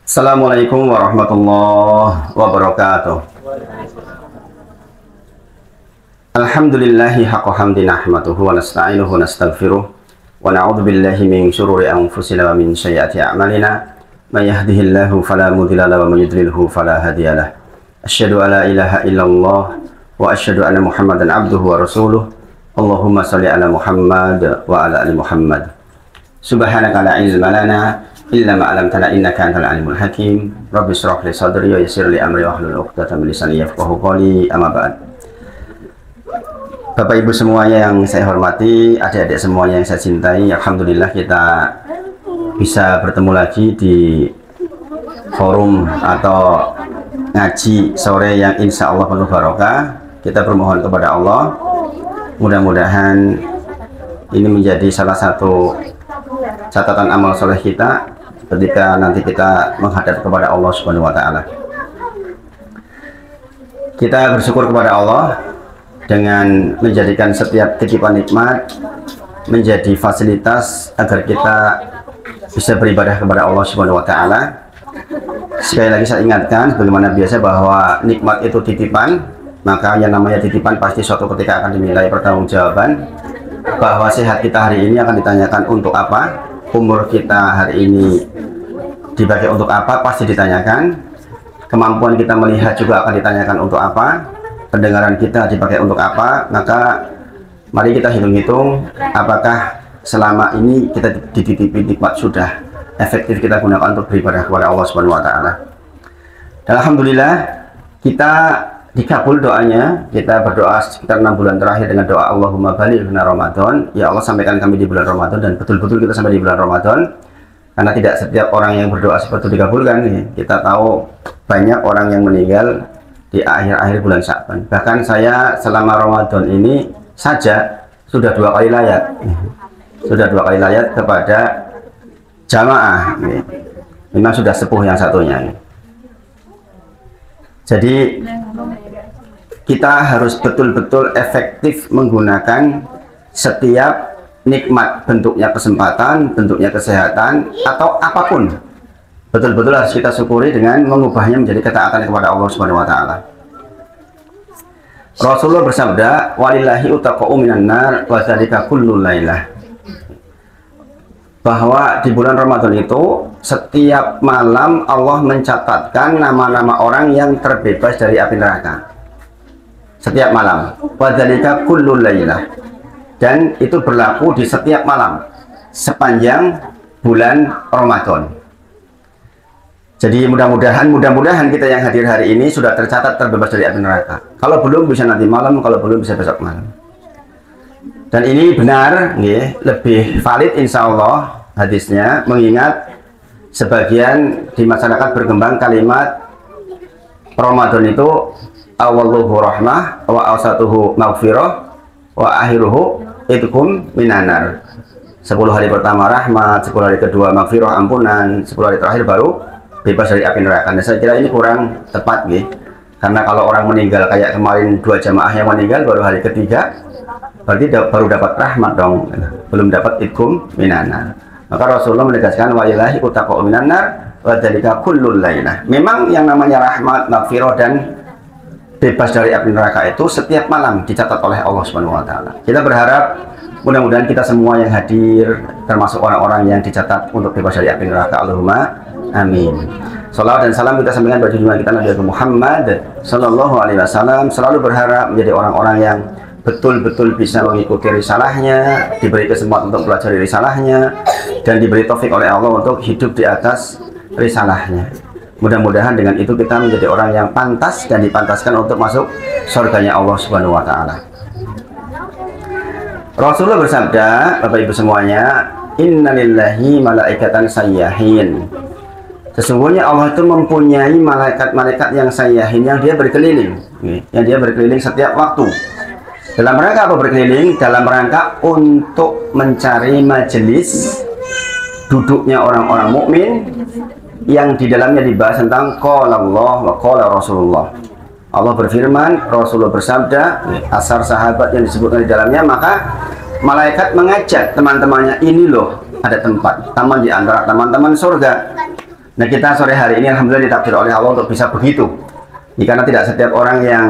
Assalamualaikum warahmatullahi wabarakatuh. Alhamdulillahi haqqa hamdi nahmaduhu wa nasta'inuhu wa nastaghfiruh wa na'udzu billahi min syururi anfusina wa min sayyiati a'malina. May yahdihillahu fala mudilla lahu wa may yudlilhu fala hadiyalah. Asyhadu an la ilaha illallah wa asyhadu anna Muhammadan abduhu wa rasuluh. Allahumma shalli ala Muhammad wa ala ali Muhammad. Subhanaka la ilma lana illa ma 'allamtana innaka antal alimul hakim. Rabbi shrah li sadri wa yassir li amri wahlul 'uqdatam min lisani yafqahu qawli. Amma ba'd. Bapak Ibu semuanya yang saya hormati, adik-adik semuanya yang saya cintai, alhamdulillah kita bisa bertemu lagi di forum atau ngaji sore yang insya Allah penuh barokah. Kita bermohon kepada Allah, mudah-mudahan ini menjadi salah satu catatan amal soleh kita ketika nanti kita menghadap kepada Allah Subhanahu wa Ta'ala. Kita bersyukur kepada Allah dengan menjadikan setiap titipan nikmat menjadi fasilitas agar kita bisa beribadah kepada Allah Subhanahu wa Ta'ala. Sekali lagi saya ingatkan bagaimana biasa bahwa nikmat itu titipan, maka yang namanya titipan pasti suatu ketika akan dimintai pertanggungjawaban. Bahwa sehat kita hari ini akan ditanyakan untuk apa, umur kita hari ini dipakai untuk apa pasti ditanyakan, kemampuan kita melihat juga akan ditanyakan untuk apa, pendengaran kita dipakai untuk apa. Maka mari kita hitung-hitung apakah selama ini kita dititipi nikmat sudah efektif kita gunakan untuk beribadah kepada Allah Subhanahu wa Ta'ala. Dan alhamdulillah kita dikabul doanya. Kita berdoa sekitar 6 bulan terakhir dengan doa Allahumma balighna Ramadan. Ya Allah, sampaikan kami di bulan Ramadan, dan betul-betul kita sampai di bulan Ramadan. Karena tidak setiap orang yang berdoa seperti itu dikabulkan. Kita tahu banyak orang yang meninggal di akhir-akhir bulan Sya'ban. Bahkan saya selama Ramadan ini saja sudah 2 kali layat. Sudah 2 kali layat kepada jamaah. Memang sudah sepuh yang satunya. Jadi kita harus betul-betul efektif menggunakan setiap nikmat, bentuknya kesempatan, bentuknya kesehatan, atau apapun. Betul-betul harus kita syukuri dengan mengubahnya menjadi ketaatan kepada Allah Subhanahu wa Ta'ala. Rasulullah bersabda, walillahi utaqa'u minan nar wa dzalika kullul lailah. Bahwa di bulan Ramadan itu setiap malam Allah mencatatkan nama-nama orang yang terbebas dari api neraka. Setiap malam. Wa dzalika kullul lailah. Dan itu berlaku di setiap malam sepanjang bulan Ramadan. Jadi mudah-mudahan kita yang hadir hari ini sudah tercatat terbebas dari api neraka. Kalau belum bisa nanti malam, kalau belum bisa besok malam. Dan ini benar, lebih valid insya Allah hadisnya, mengingat sebagian di masyarakat berkembang kalimat Ramadan itu awaluhu rahmah wa awsatuhu maghfirah wa akhiruhu itqum minanar. 10 hari pertama rahmat, 10 hari kedua maghfirah ampunan, 10 hari terakhir baru bebas dari api neraka. Dan saya kira ini kurang tepat, karena kalau orang meninggal kayak kemarin 2 jamaah yang meninggal baru hari ketiga, berarti baru dapat rahmat dong, belum dapat itqum minanar. Maka Rasulullah menegaskan walillahi utaqa'u minan nar wa dzalika kullul lailah. Memang yang namanya rahmat, maghfirah dan bebas dari api neraka itu setiap malam dicatat oleh Allah Subhanahu wa Ta'ala. Kita berharap mudah-mudahan kita semua yang hadir termasuk orang-orang yang dicatat untuk bebas dari api neraka. Allahumma amin. Salawat dan salam kita sampaikan pada junjungan kita Nabi Muhammad sallallahu alaihi wasallam. Selalu berharap menjadi orang-orang yang betul-betul bisa mengikuti risalahnya, diberi kesempatan untuk belajar risalahnya, dan diberi taufik oleh Allah untuk hidup di atas risalahnya. Mudah-mudahan dengan itu kita menjadi orang yang pantas dan dipantaskan untuk masuk surganya Allah Subhanahu wa Ta'ala. Rasulullah bersabda, Bapak Ibu semuanya, innalillahi malaikatan sayyahin. Sesungguhnya Allah itu mempunyai malaikat-malaikat yang sayyahin, yang dia berkeliling, setiap waktu. Dalam rangka apa berkeliling? Dalam rangka untuk mencari majelis duduknya orang-orang mukmin yang di dalamnya dibahas tentang qala Allah wa qala Rasulullah. Allah berfirman, Rasulullah bersabda, asar sahabat yang disebutkan di dalamnya, maka malaikat mengajak teman-temannya, ini loh ada tempat, taman di antara taman-taman surga. Nah, kita sore hari ini alhamdulillah ditakdir oleh Allah untuk bisa begitu. Karena tidak setiap orang yang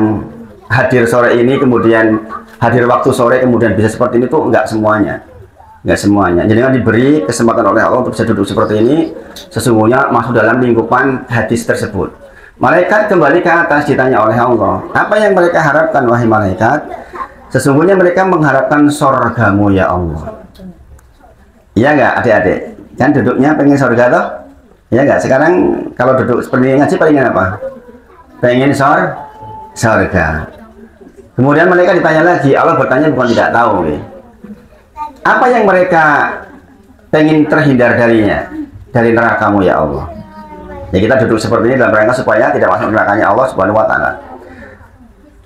hadir sore ini kemudian hadir waktu sore kemudian bisa seperti ini, tuh enggak semuanya. Enggak semuanya. Jadi kan diberi kesempatan oleh Allah untuk bisa duduk seperti ini, sesungguhnya masuk dalam lingkupan hadis tersebut. Malaikat kembali ke atas ditanya oleh Allah, apa yang mereka harapkan wahai malaikat? Sesungguhnya mereka mengharapkan sorgamu ya Allah. Iya enggak adik-adik? Kan duduknya pengen sorga toh? Iya enggak? Sekarang kalau duduk seperti ini ngaji pengen apa? Pengen sorga. Kemudian mereka ditanya lagi, Allah bertanya bukan tidak tahu. Apa yang mereka pengen terhindar darinya? Dari nerakamu ya Allah. Ya kita duduk seperti ini dalam rangka supaya tidak masuk nerakanya Allah Subhanahu wa taala.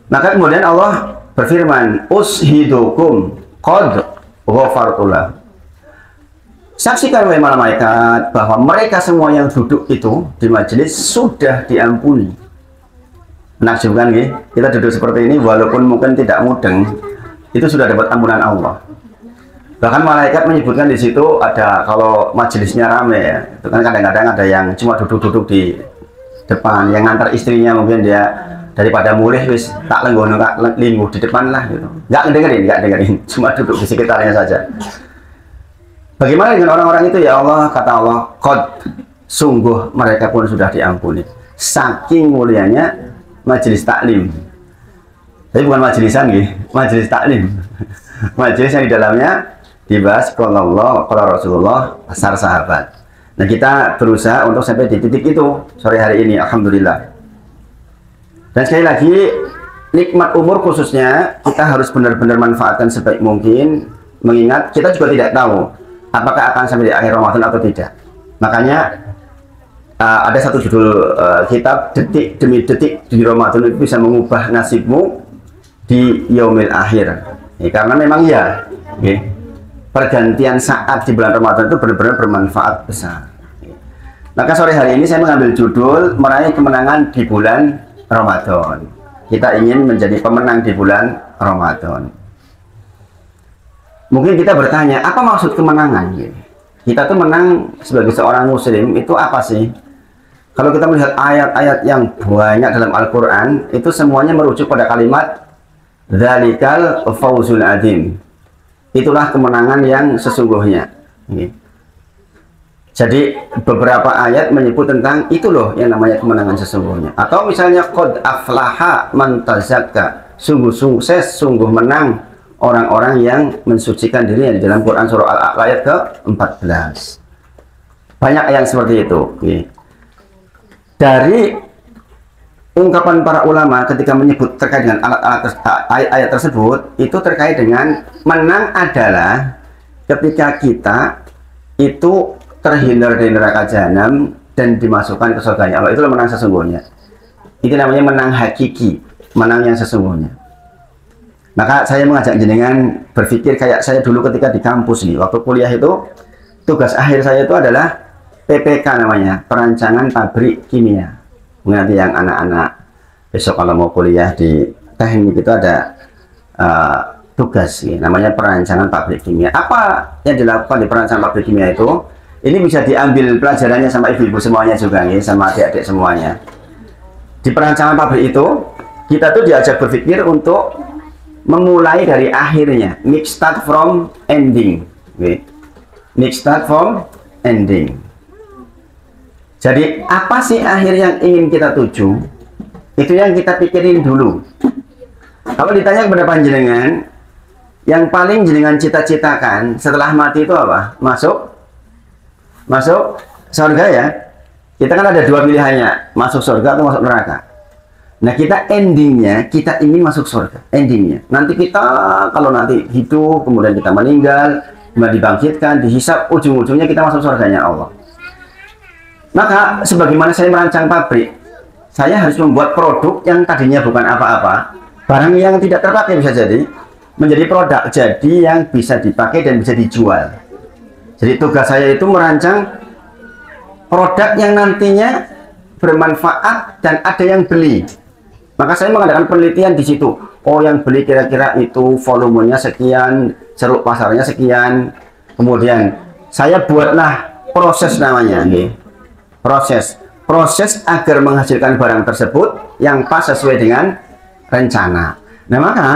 Maka kemudian Allah berfirman, "Ushidukum qad ghafartulah." Saksikan wahai malaikat bahwa mereka semua yang duduk itu di majelis sudah diampuni. Menakjubkan nggih? Kita duduk seperti ini walaupun mungkin tidak mudeng, itu sudah dapat ampunan Allah. Bahkan malaikat menyebutkan di situ ada, kalau majelisnya rame ya, itu kan kadang-kadang ada yang cuma duduk-duduk di depan, yang ngantar istrinya mungkin dia daripada mulih wis tak lenggono lingguh di depan lah gitu. Nggak dengerin, cuma duduk di sekitarnya saja. Bagaimana dengan orang-orang itu ya Allah? Kata Allah, qad, sungguh mereka pun sudah diampuni. Saking mulianya majelis taklim. Tapi bukan majelisan gitu, majelis taklim. Majelis yang di dalamnya dibahas qala Allah, qala Rasulullah, asar sahabat. Nah, kita berusaha untuk sampai di titik itu sore hari ini, alhamdulillah. Dan sekali lagi, nikmat umur khususnya kita harus benar-benar manfaatkan sebaik mungkin, mengingat kita juga tidak tahu apakah akan sampai di akhir Ramadan atau tidak. Makanya ada satu judul kitab, detik demi detik di Ramadan itu bisa mengubah nasibmu di yaumil akhir. Karena memang ya, pergantian saat di bulan Ramadan itu benar-benar bermanfaat besar. Maka sore hari ini saya mengambil judul meraih kemenangan di bulan Ramadan. Kita ingin menjadi pemenang di bulan Ramadan. Mungkin kita bertanya, apa maksud kemenangan? Kita tuh menang sebagai seorang muslim itu apa sih? Kalau kita melihat ayat-ayat yang banyak dalam Al-Quran, itu semuanya merujuk pada kalimat dzalikal fawzul adzim. Itulah kemenangan yang sesungguhnya. Jadi beberapa ayat menyebut tentang itu loh yang namanya kemenangan sesungguhnya. Atau misalnya qad aflaha man tazakka, sungguh sukses, sungguh menang orang-orang yang mensucikan dirinya, di dalam Quran surah Al-A'la ayat ke-14. Banyak yang seperti itu. Dari ungkapan para ulama ketika menyebut terkait dengan ayat tersebut, itu terkait dengan menang adalah ketika kita itu terhindar dari neraka jahanam dan dimasukkan ke surganya Allah. Itulah menang sesungguhnya. Itu namanya menang hakiki, menang yang sesungguhnya. Maka saya mengajak jenengan berpikir kayak saya dulu ketika di kampus nih, waktu kuliah itu tugas akhir saya itu adalah PPK namanya, perancangan pabrik kimia. Nanti yang anak-anak besok kalau mau kuliah di teknik itu ada tugas namanya perancangan pabrik kimia. Apa yang dilakukan di perancangan pabrik kimia itu? Ini bisa diambil pelajarannya sama ibu-ibu semuanya juga nih, sama adik-adik semuanya. Di perancangan pabrik itu kita tuh diajak berpikir untuk memulai dari akhirnya, make start from ending. Make start from ending. Jadi apa sih akhir yang ingin kita tuju? Itu yang kita pikirin dulu. Kalau ditanya kepada panjenengan, yang paling jenengan cita-citakan setelah mati itu apa? Masuk surga ya. Kita kan ada dua pilihannya, masuk surga atau masuk neraka. Nah, kita endingnya, kita ingin masuk surga. Endingnya, nanti kita kalau nanti hidup, kemudian kita meninggal, kemudian dibangkitkan, dihisab, ujung-ujungnya kita masuk surganya Allah. Maka sebagaimana saya merancang pabrik, saya harus membuat produk yang tadinya bukan apa-apa, barang yang tidak terpakai bisa jadi menjadi produk, jadi yang bisa dipakai dan bisa dijual. Jadi tugas saya itu merancang produk yang nantinya bermanfaat dan ada yang beli. Maka saya mengadakan penelitian di situ. Oh, yang beli kira-kira itu volumenya sekian, ceruk pasarnya sekian, kemudian saya buatlah proses namanya, proses agar menghasilkan barang tersebut yang pas sesuai dengan rencana. Nah maka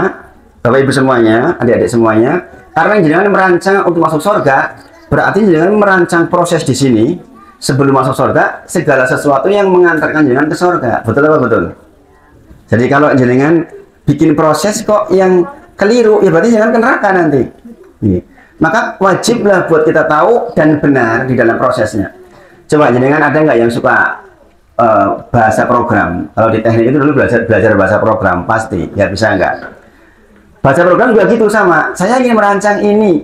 Bapak Ibu semuanya, adik-adik semuanya, karena jenengan merancang untuk masuk surga, berarti jenengan merancang proses di sini sebelum masuk surga, segala sesuatu yang mengantarkan jenengan ke surga. Betul apa betul? Jadi kalau jenengan bikin proses kok yang keliru, ya berarti jenengan ke neraka nanti. Maka wajiblah buat kita tahu dan benar di dalam prosesnya. Coba jenengan ada nggak yang suka bahasa program? Kalau di teknik itu dulu belajar bahasa program, pasti ya bisa nggak? Bahasa program juga gitu sama. Saya ingin merancang ini,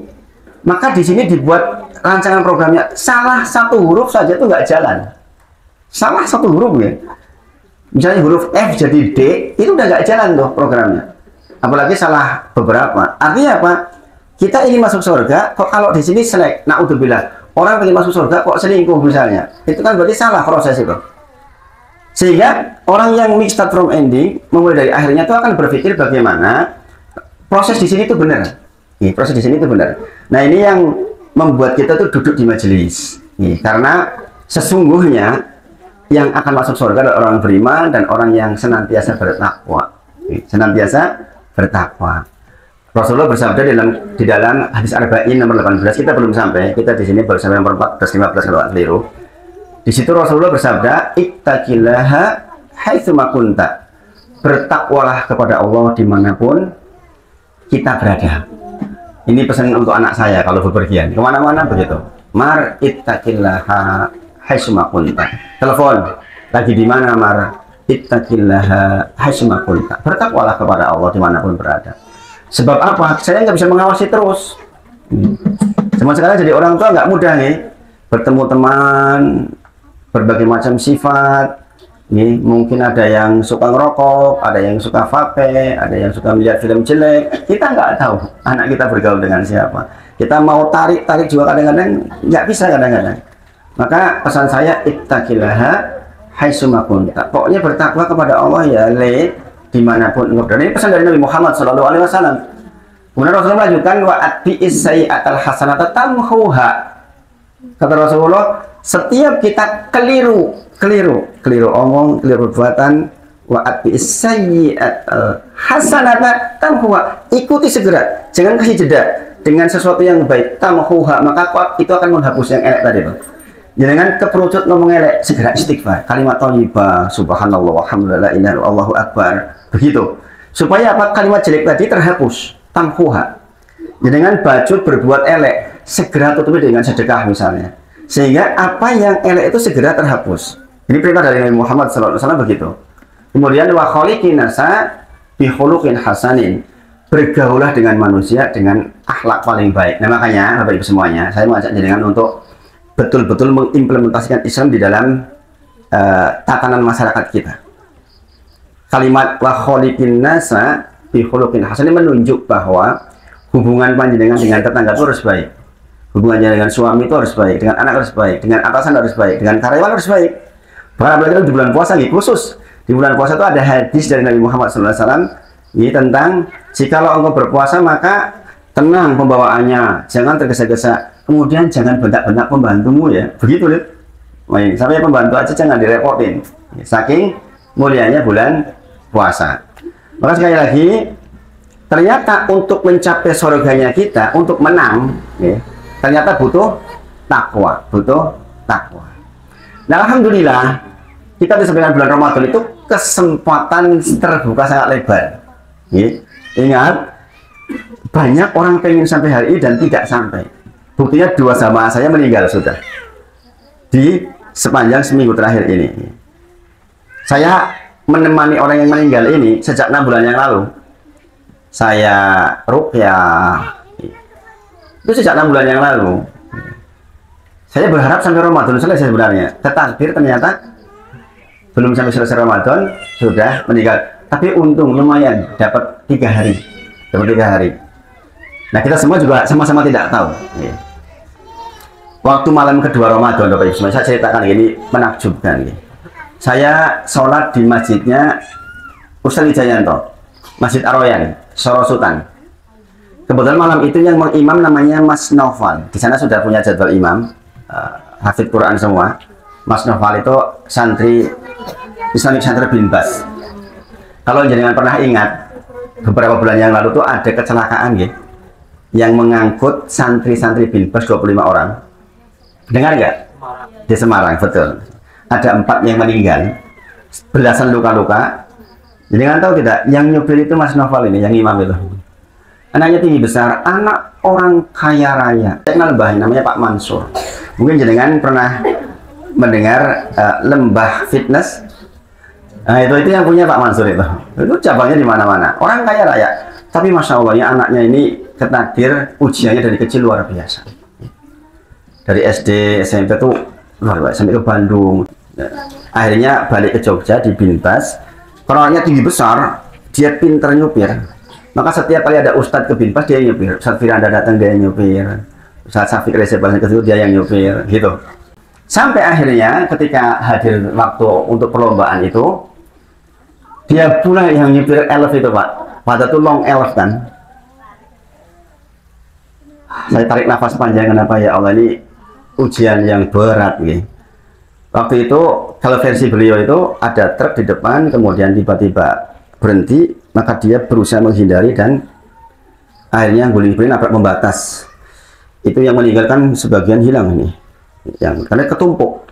maka di sini dibuat rancangan programnya salah satu huruf saja itu nggak jalan. Salah satu huruf ya. Misalnya huruf F jadi D, itu udah nggak jalan tuh programnya. Apalagi salah beberapa. Artinya apa? Kita ingin masuk surga, kok kalau di sini selek, naudzubillah, orang ingin masuk surga kok selingkuh misalnya, itu kan berarti salah proses itu. Sehingga orang yang mix start from ending, memulai dari akhirnya itu akan berpikir bagaimana proses di sini itu benar. Proses di sini itu benar. Nah ini yang membuat kita tuh duduk di majelis. Karena sesungguhnya yang akan masuk surga adalah orang beriman dan orang yang senantiasa bertakwa. Senantiasa bertakwa. Rasulullah bersabda di dalam hadis Arba'in nomor 18, kita belum sampai, kita di sini baru sampai nomor 14 15 kalau keliru. Di situ Rasulullah bersabda, ittaqillaha haitsu ma kunta. Bertakwalah kepada Allah dimanapun kita berada. Ini pesan untuk anak saya kalau bepergian kemana-mana begitu. Mar ittaqillaha haitsu ma kunta. Telepon, lagi di mana Mar? Ittaqillaha haitsu ma kunta. Bertakwalah kepada Allah dimanapun berada. Sebab apa? Saya nggak bisa mengawasi terus. Cuma sekarang jadi orang tua nggak mudah nih. Bertemu teman, berbagai macam sifat. Nih, mungkin ada yang suka ngerokok, ada yang suka vape, ada yang suka melihat film jelek. Kita nggak tahu anak kita bergaul dengan siapa. Kita mau tarik juga kadang-kadang nggak bisa kadang-kadang. Maka pesan saya, ittaqillaha haitsu ma kunta. Pokoknya bertakwa kepada Allah ya, dimanapun engkau berada. Ini pesan dari Nabi Muhammad SAW. Kemudian Rasulullah melanjutkan wa atbi'is sayyi'atal hasanata tamhuha. Kata Rasulullah, setiap kita keliru omong, keliru perbuatan, wa atbi'is sayyi'atal hasanata tamhuha. Ikuti segera, jangan kasih jeda dengan sesuatu yang baik, tamhuha, maka itu akan menghapus yang elek tadi, Pak. Jangan keperucut ngomong elek, segera istighfar, kalimat thayyibah, subhanallah walhamdulillah Allahu akbar. Begitu, supaya apa? Kalimat jelek tadi terhapus, tamhuha. Jangan baju berbuat elek, segera tutupi dengan sedekah misalnya, sehingga apa yang elek itu segera terhapus. Ini perintah dari Nabi Muhammad SAW begitu. Kemudian wa khaliqin nasa bi khuluqin hasanin. Bergaulah dengan manusia dengan akhlak paling baik. Nah makanya Bapak Ibu semuanya, saya mengajak jenengan untuk betul-betul mengimplementasikan Islam di dalam tatanan masyarakat kita. Kalimat wa khaliqin nasa bi khuluqin hasan ini menunjuk bahwa hubungan panjenengan dengan tetangga itu harus baik. Hubungannya dengan suami itu harus baik, dengan anak harus baik, dengan atasan harus baik, dengan karyawan harus baik. Bahkan apalagi di bulan puasa nih, khusus di bulan puasa itu ada hadis dari Nabi Muhammad SAW ini tentang jikalau engkau berpuasa maka tenang pembawaannya, jangan tergesa-gesa, kemudian jangan bentak-bentak pembantumu ya, begitu lihat. Sampai pembantu aja jangan direpotin, saking mulianya bulan puasa. Maka sekali lagi, ternyata untuk mencapai surganya kita, untuk menang, ya, ternyata butuh takwa, Nah, alhamdulillah, kita disampaikan bulan Ramadan itu kesempatan terbuka sangat lebar. Ya. Ingat, banyak orang pengen sampai hari ini dan tidak sampai. Buktinya 2 jamaah saya meninggal sudah di sepanjang seminggu terakhir ini. Saya menemani orang yang meninggal ini sejak 6 bulan yang lalu. Saya ruqyah itu sejak 6 bulan yang lalu. Saya berharap sampai Ramadan selesai sebenarnya, tetapi ternyata belum sampai selesai Ramadan sudah meninggal. Tapi untung lumayan dapat 3 hari, Nah kita semua juga sama-sama tidak tahu. Waktu malam kedua Ramadan, Bapak Ibu, saya ceritakan ini menakjubkan. Saya sholat di masjidnya Ustaz Wijayanto, Masjid Ar-Royan, Sorosutan. Kebetulan malam itu yang mengimam namanya Mas Noval. Di sana sudah punya jadwal imam, hafid Quran semua. Mas Noval itu santri Islamic Center Binbas. Kalau jenengan pernah ingat, beberapa bulan yang lalu tuh ada kecelakaan ya, yang mengangkut santri-santri Binbas 25 orang. Dengar nggak? Di Semarang, betul. Ada 4 yang meninggal, belasan luka-luka. Jangan tahu tidak, yang nyupir itu Mas Noval ini, yang imam itu. Anaknya tinggi besar, anak orang kaya raya. Saya kenal mbahnya, namanya Pak Mansur. Mungkin jenengan pernah mendengar Lembah Fitness. Nah, itu yang punya Pak Mansur itu. Itu cabangnya di mana-mana. Orang kaya raya. Tapi masya Allah ya, anaknya ini ketakdir ujiannya dari kecil luar biasa. Dari SD, SMP tuh luar biasa sampai ke Bandung. Akhirnya balik ke Jogja di Binbas. Kalau anaknya tinggi besar, dia pinter nyupir. Maka setiap kali ada Ustadz ke Binbas dia yang nyupir. Ustadz Firanda datang dia yang nyupir. Ustadz Syafiq Resepal ke situ dia yang nyupir, gitu. Sampai akhirnya ketika hadir waktu untuk perlombaan itu, dia pula yang nyupir elf itu Pak. Pada itu long elf kan. Saya tarik nafas panjang, kenapa ya Allah, ini ujian yang berat gitu. Waktu itu kalau versi beliau itu ada truk di depan, kemudian tiba-tiba berhenti, maka dia berusaha menghindari dan akhirnya guling-guling nabrak pembatas. Itu yang meninggalkan sebagian hilang ini, karena ketumpuk.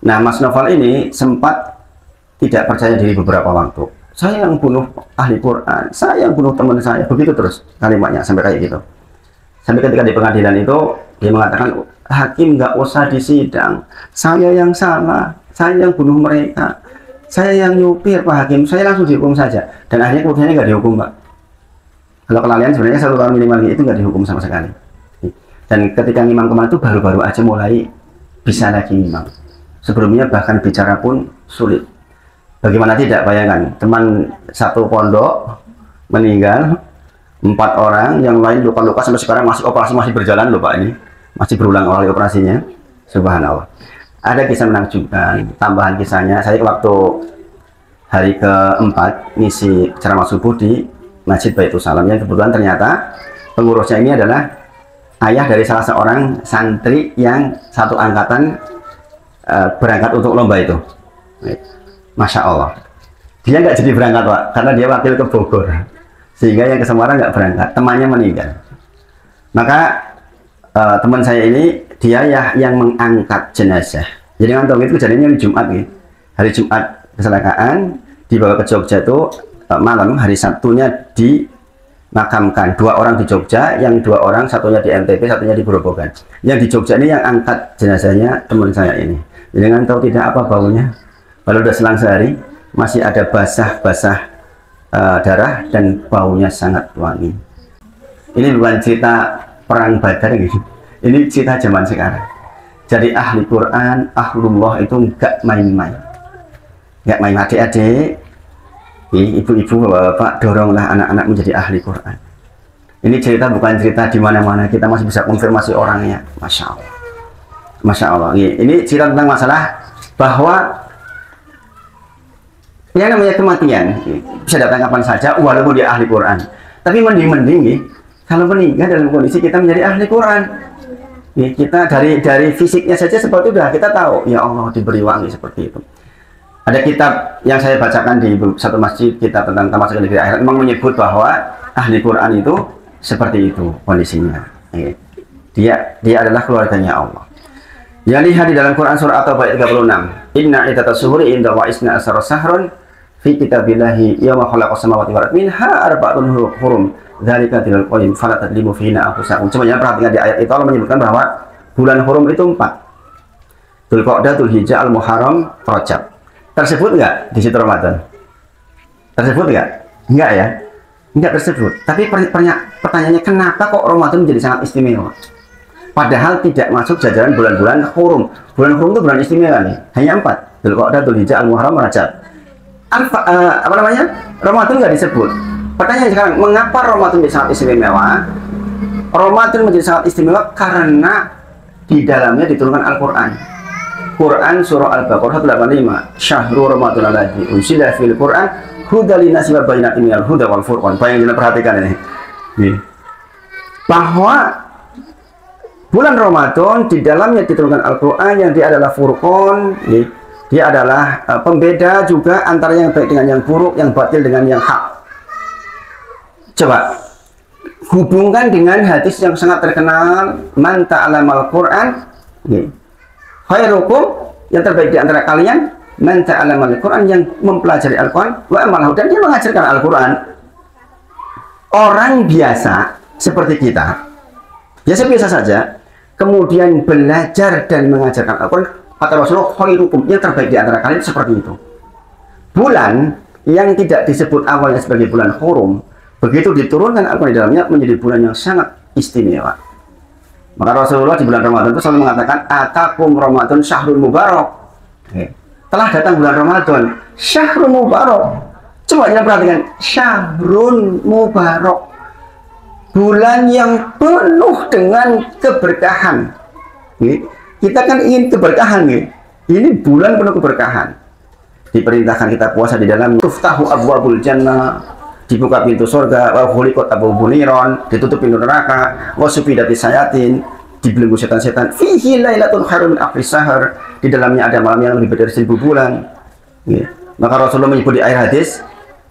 Nah, Mas Noval ini sempat tidak percaya diri beberapa waktu. Saya yang bunuh ahli Quran, saya yang bunuh teman saya, begitu terus kalimatnya sampai kayak gitu. Sampai ketika di pengadilan itu dia mengatakan, hakim nggak usah disidang, saya yang salah, saya yang bunuh mereka, saya yang nyupir Pak Hakim, saya langsung dihukum saja. Dan akhirnya kemudiannya nggak dihukum Pak. Kalau kelalaian sebenarnya 1 tahun minimal itu nggak dihukum sama sekali. Dan ketika ngimam kemarin itu baru-baru aja mulai bisa lagi ngimam. Sebelumnya bahkan bicara pun sulit. Bagaimana tidak, bayangkan teman satu pondok meninggal, 4 orang, yang lain luka-luka sampai sekarang masih operasi, masih berjalan loh Pak, ini masih berulang kali operasinya. Subhanallah. Ada kisah menakjubkan, tambahan kisahnya, saya waktu hari ke-4 ngisi ceramah subuh di Masjid Baitul Salam, yang kebetulan ternyata pengurusnya ini adalah ayah dari salah seorang santri yang satu angkatan berangkat untuk lomba itu. Masya Allah, dia nggak jadi berangkat Pak, karena dia wakil ke Bogor, sehingga yang ke Semarang nggak berangkat, temannya meninggal. Maka teman saya ini dia yang mengangkat jenazah. Jadi ngantung itu kejadiannya hari Jumat gitu. Hari Jumat kecelakaan, dibawa ke Jogja itu malam, hari Sabtunya dimakamkan. 2 orang di Jogja, yang 2 orang, satunya di NTB, satunya di Grobogan. Yang di Jogja ini yang angkat jenazahnya teman saya ini. Jadi ngantung tidak apa baunya. Kalau udah selang sehari masih ada basah-basah darah dan baunya sangat wangi. Ini bukan cerita perang Badar gitu. Ini cerita zaman sekarang. Jadi ahli Quran, ahlullah itu nggak main-main. Nggak main. Adik-adik, ibu-ibu, bapak, doronglah anak-anak menjadi ahli Quran. Ini cerita bukan cerita di mana-mana, kita masih bisa konfirmasi orangnya. Masya Allah. Masya Allah. Ini cerita tentang masalah bahwa yang namanya kematian bisa datang kapan saja walaupun dia ahli Quran. Tapi mending kalau meninggal dalam kondisi kita menjadi ahli Quran. Kita dari fisiknya saja seperti itu kita tahu, ya Allah diberi wangi seperti itu. Ada kitab yang saya bacakan di satu masjid, kitab tentang tamasuk negeri akhirat, memang menyebut bahwa ahli Quran itu seperti itu kondisinya. Dia adalah keluarganya Allah. Ya, lihat di dalam Quran surah At-Taubah ayat 36. Inna iddatas syuhuri inda wa isna asara sahrun fi kitabillahi yawma khalaqas samawati wal ardi minha arba'atun hurum dzalika tilal qayyim fala tadlimu fina anfusakum. Cuma jangan perhatikan di ayat itu Allah menyebutkan bahwa bulan hurum itu 4. Dzulqa'dah, Dzulhijjah, Al-Muharram, Rajab. Tersebut enggak di situ Ramadan? Tersebut enggak? Enggak ya? Enggak tersebut. Tapi pertanyaannya, kenapa kok Ramadan menjadi sangat istimewa? Padahal tidak masuk jajaran bulan-bulan hurum. Bulan hurum itu bulan istimewa nih. Hanya 4. Dzulqa'dah, Dzulhijjah, Al-Muharram, Rajab. Ramadan nggak disebut. Pertanyaan sekarang, mengapa Ramadan menjadi sangat istimewa? Ramadan menjadi sangat istimewa karena di dalamnya diturunkan Al-Quran. Quran surah Al-Baqarah 185. Syahrul Ramadan alladzi unzila fil Quran hudal linnasi wa bayyinatin minal huda wal furqan. Bayangin, perhatikan ini. Nih. Bahwa bulan Ramadan di dalamnya diturunkan Al-Quran yang dia adalah furqan, dia adalah pembeda juga antara yang baik dengan yang buruk, yang batil dengan yang hak. Coba hubungkan dengan hadis yang sangat terkenal, man ta'alamal Quran khairukum, yang terbaik di antara kalian man ta'alamal Quran, yang mempelajari Al-Quran wa amalahu, dan dia mengajarkan Al-Quran. Orang biasa seperti kita, biasa-biasa saja, kemudian belajar dan mengajarkan Al-Quran, kata Rasulullah, khairukum, yang terbaik di antara kalian seperti itu. Bulan yang tidak disebut awalnya sebagai bulan hurum, begitu diturunkan Al-Quran di dalamnya, menjadi bulan yang sangat istimewa. Maka Rasulullah di bulan Ramadan itu selalu mengatakan, atakum Ramadan syahrul mubarak. Telah datang bulan Ramadan, syahrul mubarak. Coba kita perhatikan, syahrul mubarak, bulan yang penuh dengan keberkahan. Kita kan ingin keberkahan, ini bulan penuh keberkahan. Diperintahkan kita puasa di dalam, tuftahu abwabul jannah, dibuka pintu surga, wa khuliqat abwabun niron, ditutup pintu neraka, wa sufidati sayatin, dibelenggu setan-setan, fihi lailatul khairun min alfi syahr, di dalamnya ada malam yang lebih dari 1000 bulan. Maka Rasulullah menyebut di akhir hadis,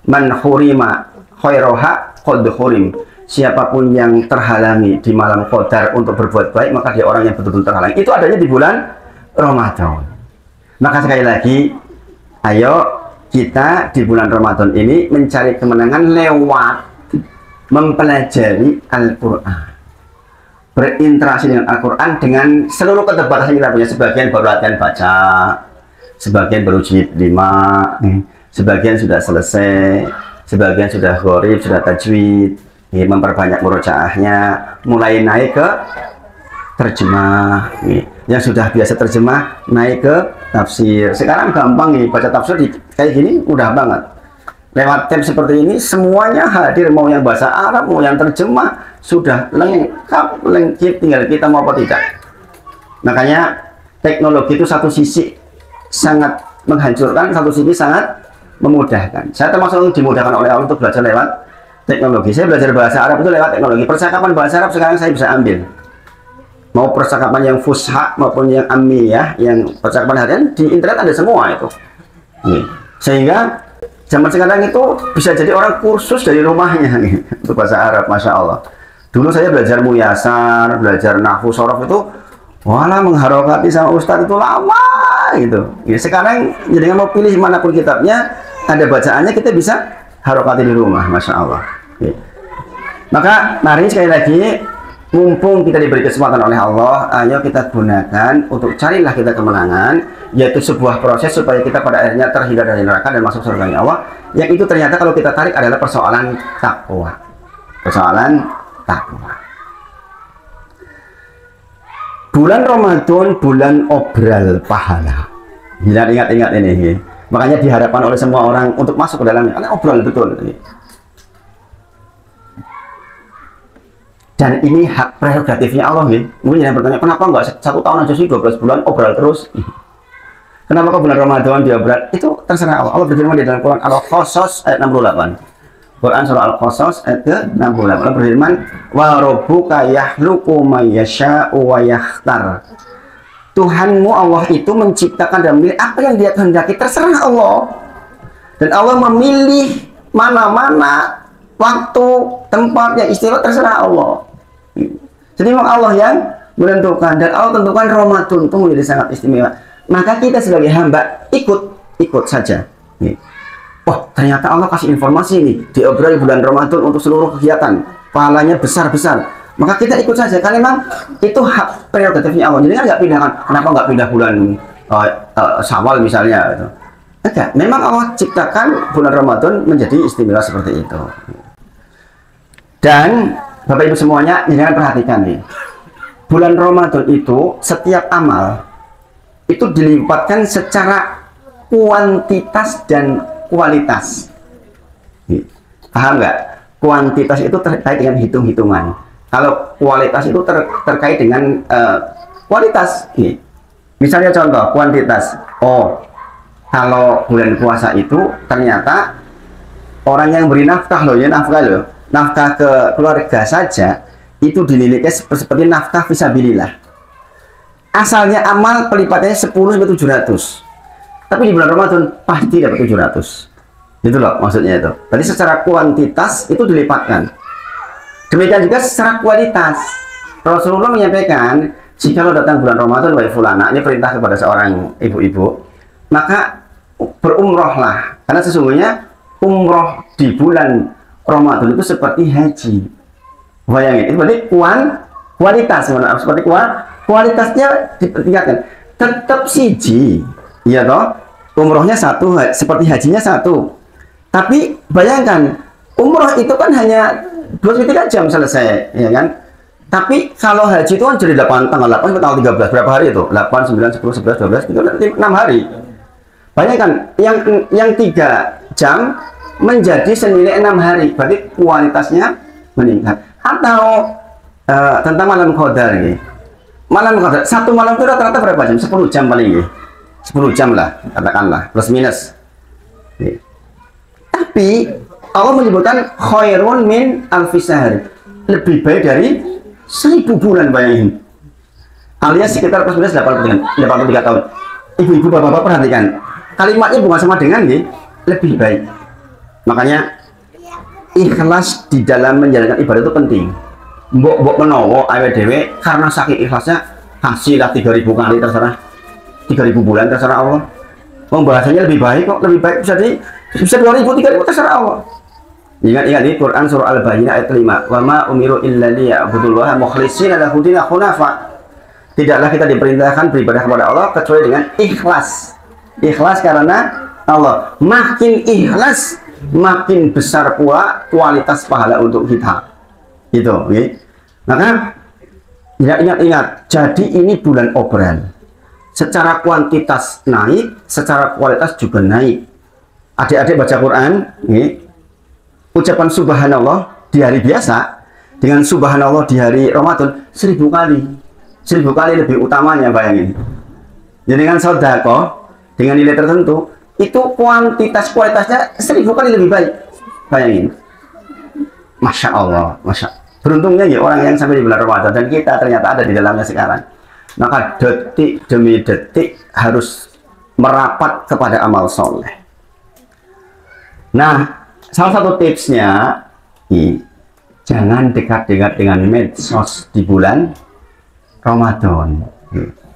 man hurima khairoha qad hurim, siapapun yang terhalangi di malam qadar untuk berbuat baik, maka dia orang yang betul-betul terhalangi. Itu adanya di bulan Ramadan. Maka sekali lagi, ayo kita di bulan Ramadan ini mencari kemenangan lewat mempelajari Al-Quran, berinteraksi dengan Al-Quran dengan seluruh keterbatasan kita punya. Sebagian baru latihan baca, sebagian baru jilid 5, sebagian sudah selesai, sebagian sudah gharib, sudah tajwid, memperbanyak murojaahnya, mulai naik ke terjemah, yang sudah biasa terjemah naik ke tafsir. Sekarang gampang nih, baca tafsir kayak gini udah banget. Lewat tab seperti ini semuanya hadir, mau yang bahasa Arab, mau yang terjemah, sudah lengkap, tinggal kita mau apa tidak. Makanya teknologi itu satu sisi sangat menghancurkan, satu sisi sangat memudahkan. Saya termasuk yang dimudahkan oleh Allah untuk belajar lewat teknologi. Saya belajar bahasa Arab itu lewat teknologi. Percakapan bahasa Arab sekarang saya bisa ambil, mau percakapan yang fusha maupun yang ammiyah, yang percakapan harian, di internet ada semua itu. Sehingga zaman sekarang itu bisa jadi orang kursus dari rumahnya untuk bahasa Arab, Masya Allah. Dulu saya belajar muyasar, belajar nahwu sorof itu, walah mengharokati sama ustadz itu lama gitu. Sekarang jadi mau pilih manapun kitabnya, ada bacaannya, kita bisa harokati di rumah, Masya Allah. Maka mari sekali lagi, mumpung kita diberi kesempatan oleh Allah, ayo kita gunakan untuk carilah kita kemenangan, yaitu sebuah proses supaya kita pada akhirnya terhindar dari neraka dan masuk surga Allah. Yang itu ternyata kalau kita tarik adalah persoalan takwa. Persoalan takwa. Bulan Ramadan, bulan obral pahala. Ingat-ingat ini. Makanya diharapkan oleh semua orang untuk masuk ke dalamnya, karena obral betul. Dan ini hak prerogatifnya Allah nih. Mungkin yang bertanya, kenapa enggak 1 tahun aja sih, 12 bulan obral terus? Kenapa kok bulan Ramadan dia obral? Itu terserah Allah. Allah berfirman di dalam Quran Al-Qasas ayat 68. Quran surah Al-Qasas ayat ke-68. Allah berfirman, wa rabbuka yakhluqu may yasha'u wa yakhtar. Tuhanmu Allah itu menciptakan dan memilih apa yang dia kehendaki, terserah Allah. Dan Allah memilih mana-mana waktu, tempat yang istilah, terserah Allah. Jadi memang Allah yang menentukan, dan Allah tentukan Ramadan itu menjadi sangat istimewa. Maka kita sebagai hamba ikut saja. Wah, ternyata Allah kasih informasi nih, diobrol bulan Ramadan untuk seluruh kegiatan, pahalanya besar-besar. Maka kita ikut saja, karena memang itu hak prerogatifnya Allah. Jadi kan nggak pindahkan, kenapa nggak pindah bulan Syawal misalnya? Gitu. Enggak, memang Allah ciptakan bulan Ramadan menjadi istimewa seperti itu. Dan Bapak Ibu semuanya, jangan perhatikan nih, bulan Ramadan itu setiap amal itu dilipatkan secara kuantitas dan kualitas. Paham nggak? Kuantitas itu terkait dengan hitung-hitungan. Kalau kualitas itu terkait dengan kualitas. Misalnya contoh kuantitas. Oh, kalau bulan puasa itu ternyata orang yang beri nafkah loh, ya nafkah loh, nafkah ke keluarga saja itu dinilai seperti nafkah fisabilillah. Asalnya amal pelipatannya 10 sampai 700. Tapi di bulan Ramadan pasti dapat 700. Itu loh maksudnya itu. Tadi secara kuantitas itu dilipatkan. Demikian juga secara kualitas. Rasulullah menyampaikan, jika lo datang bulan Ramadan, wahai fulana, ini perintah kepada seorang ibu-ibu, maka berumrohlah. Karena sesungguhnya umroh di bulan Ramadan itu seperti haji. Bayangin, itu berarti kualitas, seperti kualitasnya dipertingkatkan. Tetap siji, iya toh, umrohnya satu, seperti hajinya satu. Tapi bayangkan, umroh itu kan hanya 2-3 jam selesai, ya kan? Tapi kalau haji itu kan jadi 8, tanggal 8 sampai tanggal 13, berapa hari itu? 8, 9, 10, 11, 12, itu nanti 6 hari. Bayangkan, yang 3 jam menjadi senilai 6 hari, berarti kualitasnya meningkat. Atau tentang malam qadar ini. Malam qadar, satu malam itu rata-rata berapa jam? 10 jam paling ini. 10 jam lah, katakanlah, plus minus. Nih. Tapi Allah menyebutkan khairun min alfisahari, lebih baik dari 1000 bulan, bayangin. Alias sekitar plus minus 83 tahun. Ibu-ibu, bapak-bapak perhatikan. Kalimatnya bukan sama dengan lebih baik. Makanya ikhlas di dalam menjalankan ibadah itu penting. Mbok menowo awdw karena saking ikhlasnya kasihlah 3000 kali terserah. 3000 bulan terserah Allah. Bahasanya lebih baik kok, lebih baik bisa 2000, 3000 terserah Allah. Ingat di Quran surah Al-Baqarah ayat 5, wa ma umiru illa liya'budullaha mukhlishina lahu din hunafa. Tidaklah kita diperintahkan beribadah kepada Allah kecuali dengan ikhlas. Ikhlas karena Allah. Makin ikhlas, makin besar pula kualitas pahala untuk kita. Itu, okay? Maka ingat, jadi ini bulan obral. Secara kuantitas naik, secara kualitas juga naik. Adik-adik baca Quran, ucapan subhanallah di hari biasa dengan subhanallah di hari Ramadan 1000 kali. 1000 kali lebih utamanya, bayangin. Jadi dengan sedekah dengan nilai tertentu, itu kualitasnya 1000 kali lebih baik. Bayangin. Masya Allah, beruntungnya ya orang yang sampai di bulan Ramadan dan kita ternyata ada di dalamnya sekarang. Maka detik demi detik harus merapat kepada amal soleh. Nah, salah satu tipsnya, jangan dekat-dekat dengan medsos di bulan Ramadan.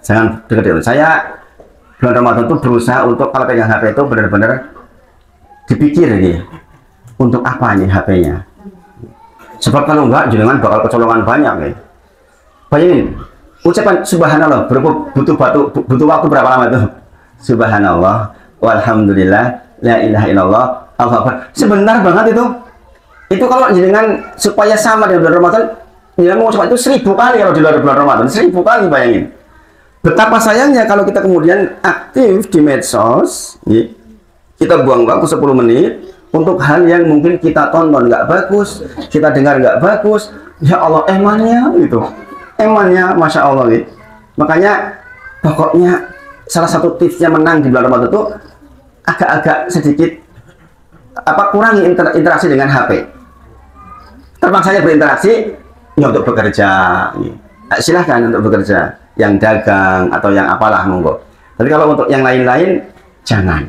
Jangan dekat-dekat. Saya bulan Ramadan itu berusaha untuk kalau pegang HP itu benar-benar dipikir untuk apa nih HP-nya. Sebab kalau enggak, jangan bakal kecolongan banyak nih. Bayangin, ucapan subhanallah butuh waktu berapa lama itu? Subhanallah, walhamdulillah, la ilaha illallah, Allahu akbar. Sebentar banget itu. Itu kalau jenengan supaya sama dengan bulan Ramadan, jenengan mau coba itu 1000 kali kalau di luar bulan Ramadan, 1000 kali, bayangin. Betapa sayangnya kalau kita kemudian aktif di medsos, kita buang waktu 10 menit untuk hal yang mungkin kita tonton nggak bagus, kita dengar nggak bagus. Ya Allah, emannya itu, emannya, masya Allah gitu. Makanya pokoknya salah satu tipsnya menang di bulan Ramadan itu agak-agak sedikit kurangi interaksi dengan HP. Terpaksanya berinteraksi ya untuk bekerja, silahkan untuk bekerja, yang dagang atau yang apalah monggo. Tapi kalau untuk yang lain-lain jangan.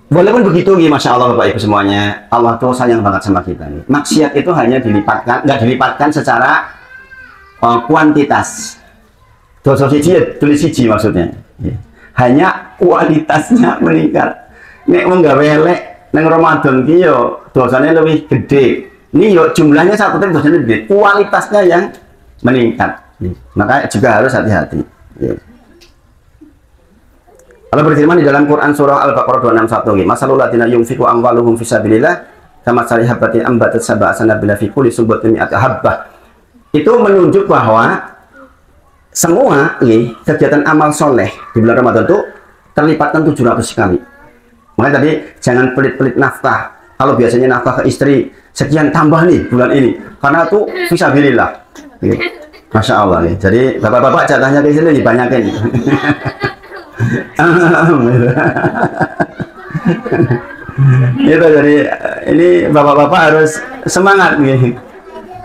Walaupun begitu, masya Allah Bapak Ibu semuanya, Allah tuh sayang banget sama kita. Maksiat itu hanya nggak dilipatkan secara kuantitas. Dosa siji tulis siji maksudnya. Hanya kualitasnya meningkat. Nek wong gawe elek nang Ramadan ki yo dosanya lebih gede. Ini yo jumlahnya satu tapi dosanya gede. Kualitasnya yang meningkat. Maka juga harus hati-hati. Allah berfirman di dalam Quran surah Al-Baqarah 261, masalul ladzina yunfiqu amwaluhum fisabilillah kamatsali habatin ambatat sab'a sanabila fi kulli sunbulatin mi'atu habbah. Itu menunjuk bahwa semua kegiatan amal soleh di bulan Ramadan itu terlipatkan 700 kali. Makanya tadi jangan pelit-pelit nafkah. Kalau biasanya nafkah ke istri sekian, tambah nih bulan ini karena itu fisabilillah. Masya Allah nih. Jadi bapak-bapak jatahnya ke istri dibanyakin. Itu jadi ini bapak-bapak harus semangat nih.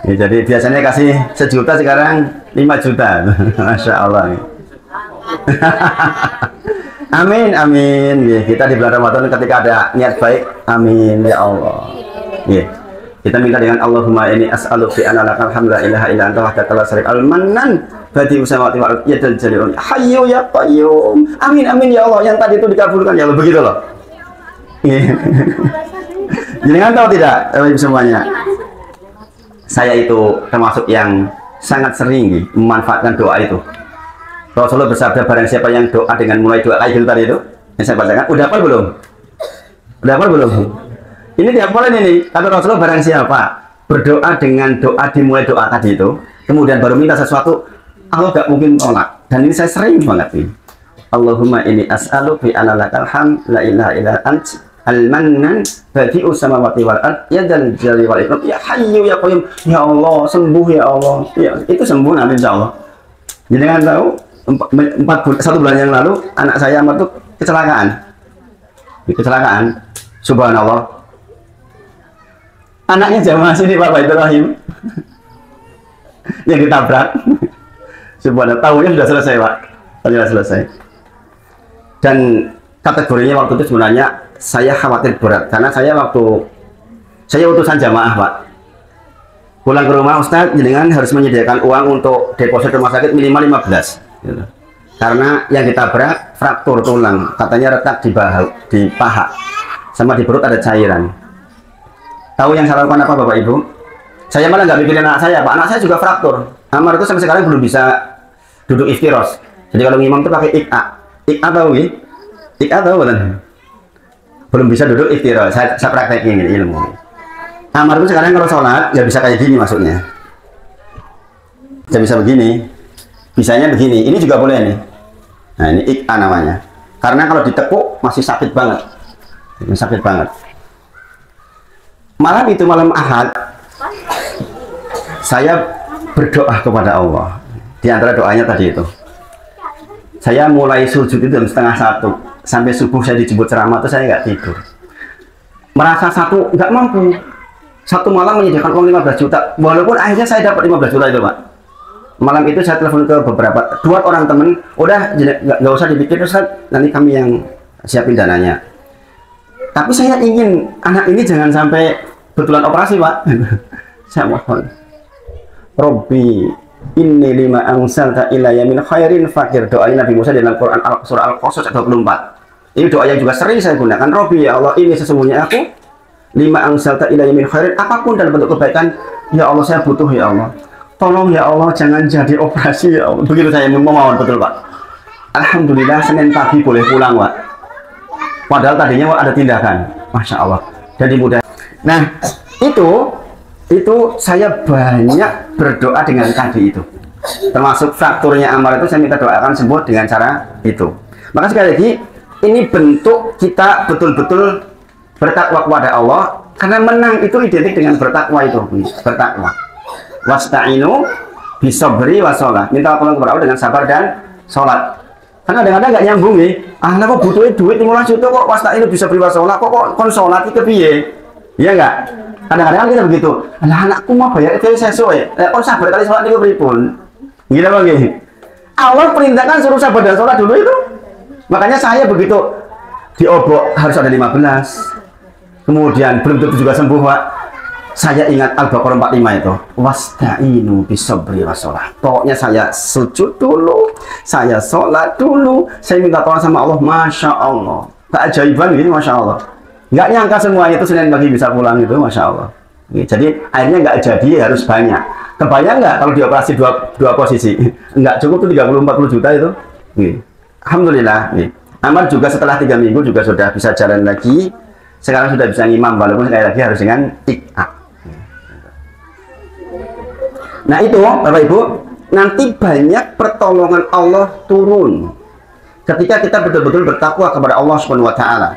Ya, jadi biasanya kasih 1 juta, sekarang 5 juta. Masya Allah. Amin, amin. Ya, kita di bulan Ramadan ketika ada niat baik, amin ya Allah. Ya, kita minta dengan Allahumma ini as'alu fi anna lakal hamdu la ilaha illa anta wahdaka la syarika lak al-mannan badi'us samawati wal ardi ya dzal jalali wal hayyu ya qayyum. Amin, amin ya Allah. Yang tadi itu dikabulkan ya Allah, begitu loh. Jangan tahu tidak, Ibu semuanya. Saya itu termasuk yang sangat sering memanfaatkan doa itu. Rasulullah bersabda, barang siapa yang doa dengan mulai doa kayak gitu tadi itu, yang saya bacakan, udah apa belum? Udah apa belum? Ini dihafalin ini. Kata Rasulullah, barang siapa berdoa dengan doa dimulai doa tadi itu, kemudian baru minta sesuatu, Allah gak mungkin tolak. Dan ini saya sering banget nih. Allahumma ini as'alu bi anna lakal hamd la ilaha illa ant al-mannan badi'us samawati wal ard ya dzal jalali wal ikram ya hayyu ya qayyum. Ya Allah, sembuh ya Allah. Ya, itu sembuh nanti insyaallah. Jadi kan tahu 1 bulan yang lalu anak saya itu kecelakaan. Subhanallah. Anaknya jamaah sini Pak Ibrahim yang ditabrak. Subhanallah, tahunya sudah selesai Pak. Sudah selesai. Dan kategorinya waktu itu sebenarnya saya khawatir berat karena saya utusan jamaah Pak. Pulang ke rumah, Ustaz, jenengan harus menyediakan uang untuk deposit rumah sakit minimal 15 gitu. Karena yang ditabrak fraktur tulang, katanya retak di paha sama di perut ada cairan. Tahu yang saya lakukan apa Bapak Ibu? Saya malah nggak mikirin anak saya Pak, anak saya juga fraktur. Amar itu sampai sekarang belum bisa duduk iftiros. Jadi kalau ngimam itu pakai ik'a tahu ya? Ik'a tahu kan? Belum bisa duduk iftiros, saya praktekin ilmu. Amar itu sekarang kalau sholat nggak bisa kayak gini masuknya, nggak bisa begini, bisanya begini. Ini juga boleh nih. Nah ini ik'a namanya. Karena kalau ditekuk masih sakit banget, sakit banget. Malam itu malam Ahad, saya berdoa kepada Allah. Di antara doanya tadi itu, saya mulai sujud itu jam 12:30 sampai subuh saya dijemput ceramah itu saya nggak tidur. Merasa nggak mampu. Satu malam menyediakan uang 15 juta, walaupun akhirnya saya dapat 15 juta itu Pak. Malam itu saya telepon ke beberapa 2 orang temen, udah nggak usah dipikir Ustaz, nanti kami yang siapin dananya. Tapi saya ingin anak ini jangan sampai betulan operasi Pak. Saya mohon, Robbi inni lima angsalta ilayya min khairin fakir. Doain Nabi Musa dalam Quran surah Al-Qasas 24. Ini doa yang juga sering saya gunakan. Robbi ya Allah, ini sesungguhnya aku lima angsalta ilayya min khairin, apapun dalam bentuk kebaikan ya Allah saya butuh ya Allah, tolong ya Allah jangan jadi operasi ya Allah. Begitu saya memohon betul Pak. Alhamdulillah Senin pagi boleh pulang Pak, padahal tadinya ada tindakan. Masya Allah, jadi mudah. Nah itu saya banyak berdoa dengan tadi itu, termasuk frakturnya Amar itu saya minta doakan sembuh dengan cara itu. Maka sekali lagi ini bentuk kita betul-betul bertakwa kepada Allah, karena menang itu identik dengan bertakwa itu, bertakwa. Wasta'inu bisabri wasolah, minta tolong kepada Allah dengan sabar dan sholat. Karena kadang-kadang nggak nyambung nih, kok butuhin duit 15 juta kok wasta'inu bisabri wasolah, kok kon sholat itu piye? Iya nggak? Kadang-kadang kita begitu, anakku mau bayar itu sesuai, kon sabar kali sholat itu pripun? Gila bang, Allah perintahkan suruh sabar dan sholat dulu itu. Makanya saya begitu diobok harus ada 15. Kemudian belum tentu juga sembuh Pak. Saya ingat Al-Baqarah 45 itu, wasta'inu bisabri wasolah. Pokoknya saya sujud dulu, saya sholat dulu, saya minta tolong sama Allah. Masya Allah, keajaiban gitu, Masya Allah. Nggak nyangka semua itu Senin pagi bisa pulang itu, Masya Allah. Jadi akhirnya nggak jadi, harus banyak. Kebayang nggak kalau dioperasi dua posisi? Nggak cukup tuh 30-40 juta itu. Alhamdulillah. Amar juga setelah 3 minggu juga sudah bisa jalan lagi. Sekarang sudah bisa ngimam, walaupun sekali lagi harus dengan ik'a. Nah itu Bapak Ibu, nanti banyak pertolongan Allah turun ketika kita betul-betul bertakwa kepada Allah Subhanahu wa Ta'ala.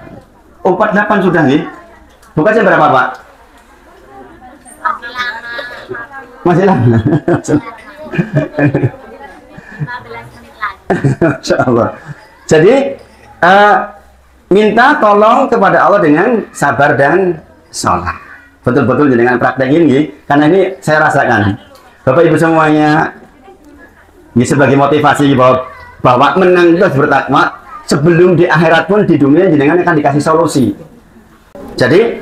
48 sudah nih. Bukan jam berapa Pak? Masih lama. Masya Allah. Jadi minta tolong kepada Allah dengan sabar dan sholat. Betul-betul dengan praktek ini, karena ini saya rasakan. Bapak Ibu semuanya, ini sebagai motivasi bahwa menang itu harus bertakwa. Sebelum di akhirat pun di dunia jenengan akan dikasih solusi. Jadi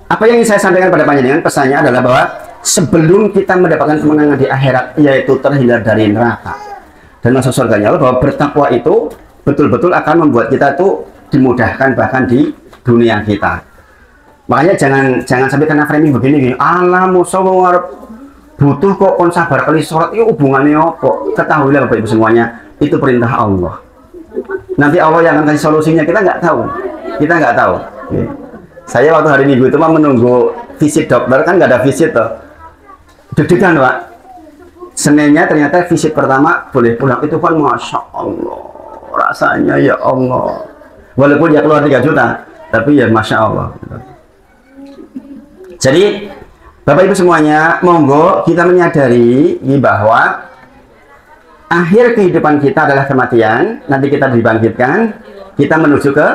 apa yang ingin saya sampaikan pada panjenengan, pesannya adalah bahwa sebelum kita mendapatkan kemenangan di akhirat, yaitu terhindar dari neraka dan masuk surganya Allah, bahwa bertakwa itu betul-betul akan membuat kita tuh dimudahkan bahkan di dunia kita. Makanya jangan sampai kena framing begini, Allah musuh butuh kok kon sabar kali sholat itu hubungannya apa? Ketahuilah Bapak Ibu semuanya, itu perintah Allah. Nanti Allah yang akan kasih solusinya, kita nggak tahu. Kita nggak tahu. Saya waktu hari Minggu itu mah menunggu visit dokter, kan nggak ada visit tuh. Deg-degan Pak. Seninnya ternyata visit pertama boleh pulang, itu kan Masya Allah rasanya, ya Allah. Walaupun dia keluar 3 juta, tapi ya Masya Allah. Jadi Bapak Ibu semuanya, monggo kita menyadari bahwa akhir kehidupan kita adalah kematian. Nanti kita dibangkitkan, kita menuju ke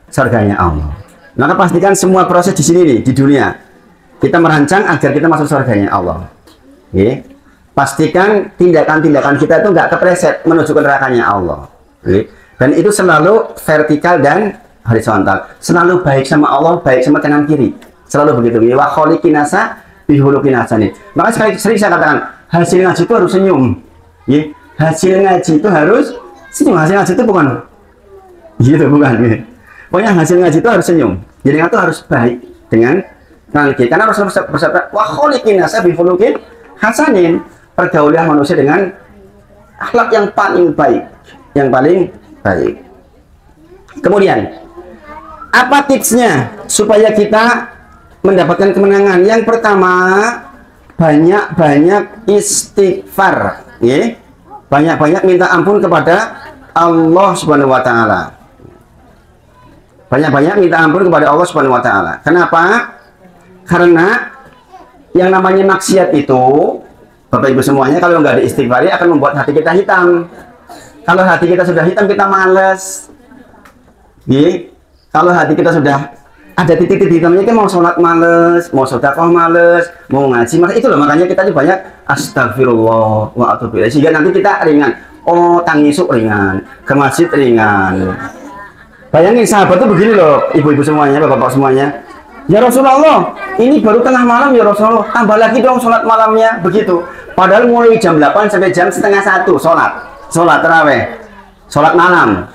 surganya Allah. Maka pastikan semua proses di sini nih, di dunia kita merancang agar kita masuk surganya Allah. Oke. Pastikan tindakan-tindakan kita itu nggak kepreset menuju ke nerakanya Allah. Oke. Dan itu selalu vertikal dan horizontal. Selalu baik sama Allah, baik sama kanan kiri. Selalu begitu. Wa kholiqin nasa bihuluqin hasanin. Maka sering saya katakan, hasil ngaji itu harus senyum. Ya. Hasil ngaji itu harus senyum. Hasil ngaji itu bukan gitu, bukan. Pokoknya hasil ngaji itu harus senyum. Jadi itu harus baik dengan kanan kiri. Karena Rasulullah bersabda, wa kholiqin nasa bihuluqin hasanin. Pergaulilah manusia dengan akhlak yang paling baik, yang paling baik. Kemudian apa tipsnya supaya kita mendapatkan kemenangan? Yang pertama, banyak-banyak istighfar, ya. Banyak-banyak minta ampun kepada Allah Subhanahu wa taala. Banyak-banyak minta ampun kepada Allah Subhanahu wa taala. Kenapa? Karena yang namanya maksiat itu, Bapak Ibu semuanya, kalau nggak diistighfari akan membuat hati kita hitam. Kalau hati kita sudah hitam, kita males. Ya. Kalau hati kita sudah ada titik-titik hitamnya, kita mau sholat males, mau sedekah males, mau ngaji males. Itu loh, makanya kita banyak astagfirullah wa atubu ilaih, sehingga nanti kita ringan. Oh, tangisuk ringan, ke masjid ringan. Bayangin sahabat tuh begini loh, ibu-ibu semuanya, bapak-bapak semuanya. Ya Rasulullah, ini baru tengah malam ya Rasulullah, tambah lagi dong sholat malamnya, begitu. Padahal mulai jam 8 sampai jam setengah 1 sholat taraweh, sholat malam.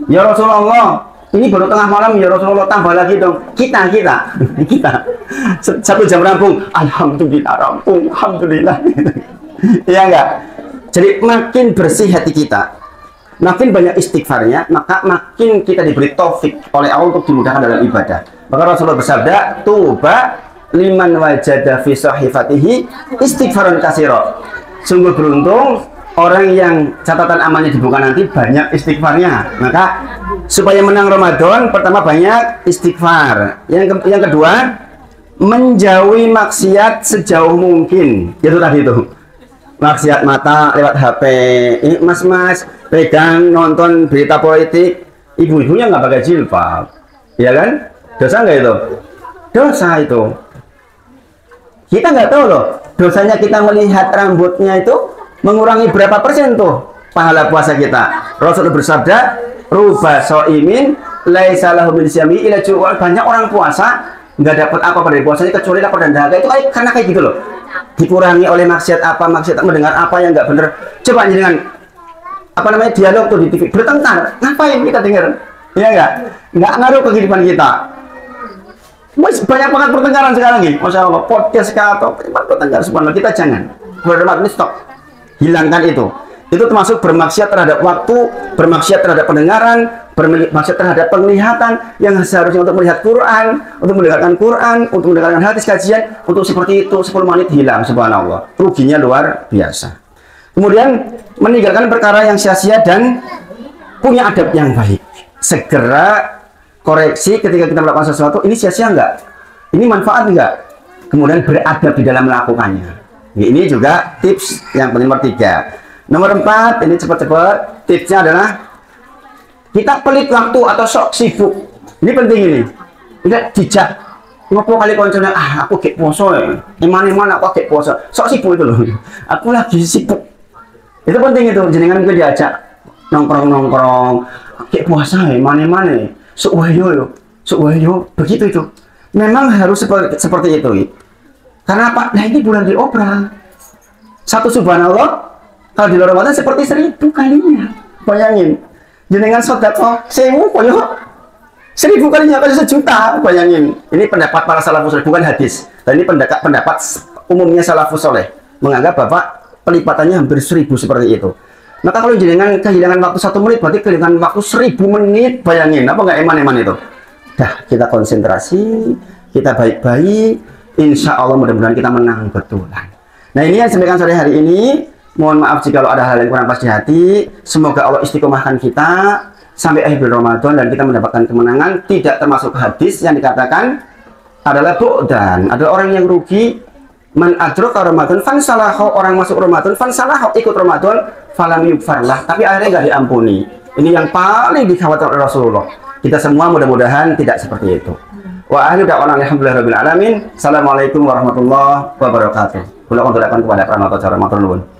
Ya Rasulullah, ini baru tengah malam ya Rasulullah, tambah lagi dong. Kita 1 jam rampung, alhamdulillah rampung, alhamdulillah. Iya enggak? Jadi makin bersih hati kita, makin banyak istighfarnya, maka makin kita diberi taufik oleh Allah untuk dimudahkan dalam ibadah. Maka Rasulullah bersabda, tuba liman wajada fi sahifatihi istighfaran katsira. Sungguh beruntung orang yang catatan amalnya dibuka nanti banyak istighfarnya. Maka supaya menang Ramadan, pertama banyak istighfar. Yang kedua, menjauhi maksiat sejauh mungkin. Itu tadi itu. Maksiat mata lewat HP. Ini mas-mas pegang nonton berita politik, ibu-ibunya nggak pakai jilbab, ya kan? Dosa nggak itu? Dosa itu. Kita nggak tahu loh, dosanya kita melihat rambutnya itu mengurangi berapa persen tuh pahala puasa kita. Rasulullah bersabda, ruba so'imin laisa lahu min syami ila ju'al. Banyak orang puasa nggak dapat apa pada puasanya kecuali lapar dan dahaga. Itu karena kayak gitu loh, dikurangi oleh maksiat apa, maksiat mendengar apa yang nggak bener. Coba dengan apa namanya dialog tuh di TV bertengkar, ngapain kita dengar? Ya nggak ngaruh ke kehidupan kita. Banyak banget pertengkaran sekarang nih, Masya Allah, podcast atau pertengkaran. Subhanallah, kita jangan berdebat, ini stop, hilangkan itu. Itu termasuk bermaksiat terhadap waktu, bermaksiat terhadap pendengaran, bermaksiat terhadap penglihatan yang seharusnya untuk melihat Quran, untuk mendengarkan Quran, untuk mendengarkan hadis kajian, untuk seperti itu 10 menit hilang. Subhanallah, ruginya luar biasa. Kemudian meninggalkan perkara yang sia-sia dan punya adab yang baik. Segera koreksi ketika kita melakukan sesuatu, ini sia-sia enggak? Ini manfaat enggak? Kemudian beradab di dalam melakukannya. Ini juga tips yang nomor 3. Nomor 4, ini cepat-cepat, tipsnya adalah Kita pelit waktu atau sok sibuk. Ini penting ini. Tidak dijak. Ngopo kali koncone, aku gek poso ya. Iman-iman aku gek poso. Sok sibuk itu loh. Aku lagi sibuk. Itu penting itu. Jenengan gue diajak nongkrong-nongkrong. Gek puasa ya, iman-iman ya. Sok wayo. Begitu itu. Memang harus seperti itu. Karena apa? Nah ini bulan diobral. Satu subhanallah. Kalau di luar Ramadan seperti 1000 kalinya. Bayangin. Jenengan sedekah 1000 koyo 1000 kalinya kali 1.000.000, bayangin. Ini pendapat para salafus soleh, bukan hadis. Dan ini pendapat umumnya salafus soleh menganggap bahwa pelipatannya hampir 1000 seperti itu. Maka kalau jenengan kehilangan waktu 1 menit, berarti kehilangan waktu 1000 menit. Bayangin, apa nggak eman-eman itu? Dah, kita konsentrasi, kita baik-baik. Insya Allah mudah-mudahan kita menang betulan. Nah ini yang sampaikan sore hari ini. Mohon maaf jika ada hal yang kurang pas di hati. Semoga Allah istiqomahkan kita sampai akhir bulan Ramadan dan kita mendapatkan kemenangan. Tidak termasuk hadis yang dikatakan adalah bu'dan, adalah orang yang rugi. Man adraka Ramadan fansalaho, orang masuk Ramadan fansalaho, ikut Ramadan falam yugfarlah, tapi akhirnya nggak diampuni. Ini yang paling dikhawatirkan oleh Rasulullah. Kita semua mudah-mudahan tidak seperti itu. Wa ahli da'wana alhamdulillahirabbil alamin. Assalamualaikum warahmatullahi wabarakatuh. Kula kondurakan kepada para nonton Ramadan nuwun.